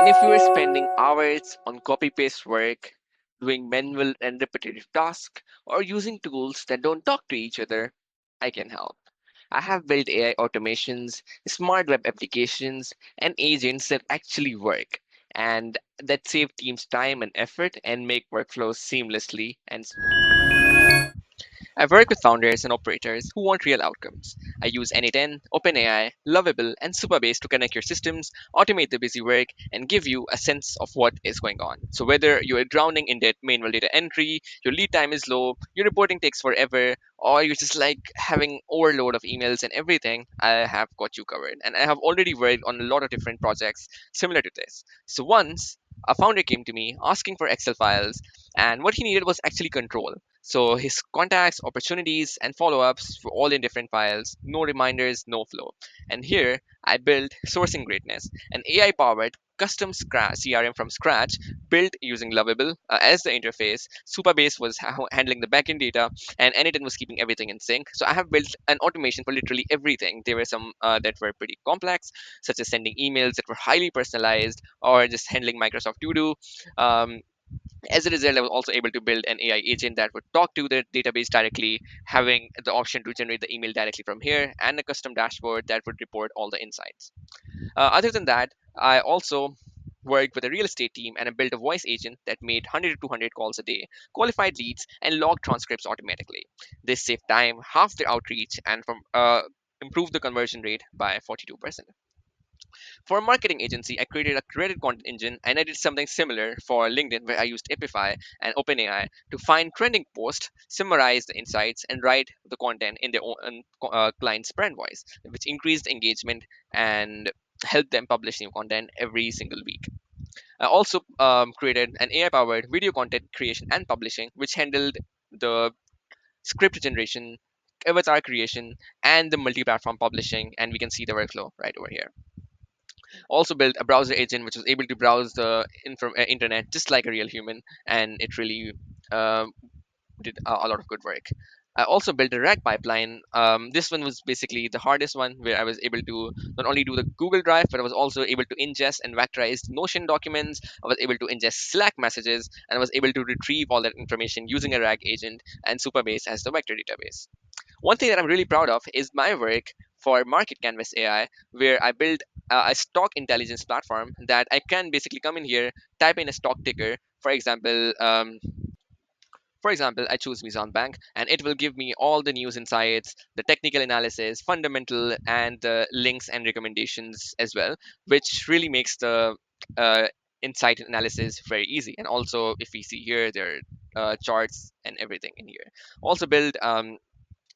And if you are spending hours on copy paste work, doing manual and repetitive tasks, or using tools that don't talk to each other, I can help. I have built AI automations, smart web applications, and agents that actually work and that save teams time and effort and make workflows seamlessly and smooth. I work with founders and operators who want real outcomes. I use n8n, OpenAI, Lovable, and Supabase to connect your systems, automate the busy work, and give you a sense of what is going on. So whether you are drowning in manual data entry, your lead time is low, your reporting takes forever, or you just like having overload of emails and everything, I have got you covered. And I have already worked on a lot of different projects similar to this. So once a founder came to me asking for Excel files, and what he needed was actually control. So his contacts, opportunities, and follow-ups were all in different files, no reminders, no flow. And here I built Sourcing Greatness, an AI-powered custom CRM from scratch, built using Lovable as the interface. Supabase was handling the backend data, and n8n was keeping everything in sync. So I have built an automation for literally everything. There were some that were pretty complex, such as sending emails that were highly personalized, or just handling Microsoft To Do. Um, as a result, I was also able to build an AI agent that would talk to the database directly, having the option to generate the email directly from here, and a custom dashboard that would report all the insights. Other than that, I also worked with a real estate team and I built a voice agent that made 100 to 200 calls a day, qualified leads, and logged transcripts automatically. This saved time, half the outreach, and from improved the conversion rate by 42%. For a marketing agency, I created a credit content engine and I did something similar for LinkedIn where I used Epify and OpenAI to find trending posts, summarize the insights, and write the content in their own client's brand voice, which increased engagement and helped them publish new content every single week. I also created an AI powered video content creation and publishing, which handled the script generation, avatar creation, and the multi platform publishing. And we can see the workflow right over here. Also built a browser agent which was able to browse the internet just like a real human, and it really um, did a lot of good work. I also built a RAG pipeline. This one was basically the hardest one, where I was able to not only do the Google Drive, but I was also able to ingest and vectorize Notion documents. I was able to ingest Slack messages, and I was able to retrieve all that information using a RAG agent and Supabase as the vector database. One thing that I'm really proud of is my work for Market Canvas AI, where I built a stock intelligence platform that I can basically come in here, type in a stock ticker. For example, I choose Mizan Bank, and it will give me all the news insights, the technical analysis, fundamental, and the links and recommendations as well, which really makes the uh, insight analysis very easy. And also, if we see here, there are charts and everything in here. Also, build a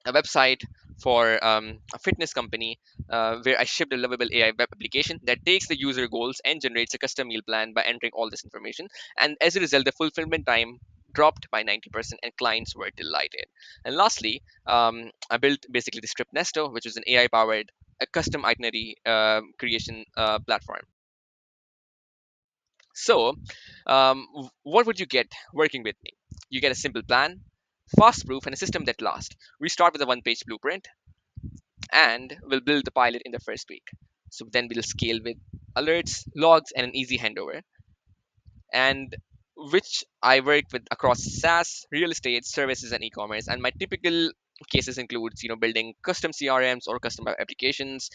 website for a fitness company where I shipped a lovable AI web application that takes the user goals and generates a custom meal plan by entering all this information. And as a result, the fulfillment time dropped by 90% and clients were delighted. And lastly, I built basically the Script Nesto, which is an AI powered a custom itinerary creation platform. So, what would you get working with me? You get a simple plan, fast proof, and a system that lasts. We start with a one page blueprint and we'll build the pilot in the first week. So then we'll scale with alerts, logs, and an easy handover. And which I work with across SaaS, real estate, services, and e-commerce. And my typical cases includes, building custom CRMs or custom applications,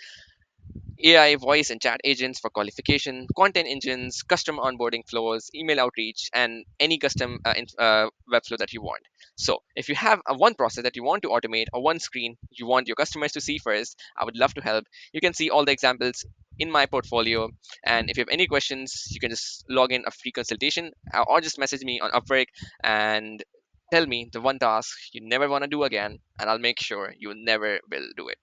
AI voice and chat agents for qualification, content engines, custom onboarding flows, email outreach, and any custom webflow that you want. So, if you have a one process that you want to automate or one screen you want your customers to see first, I would love to help. You can see all the examples in my portfolio. And if you have any questions, you can just log in a free consultation or just message me on Upwork and tell me the one task you never want to do again, and I'll make sure you never will do it.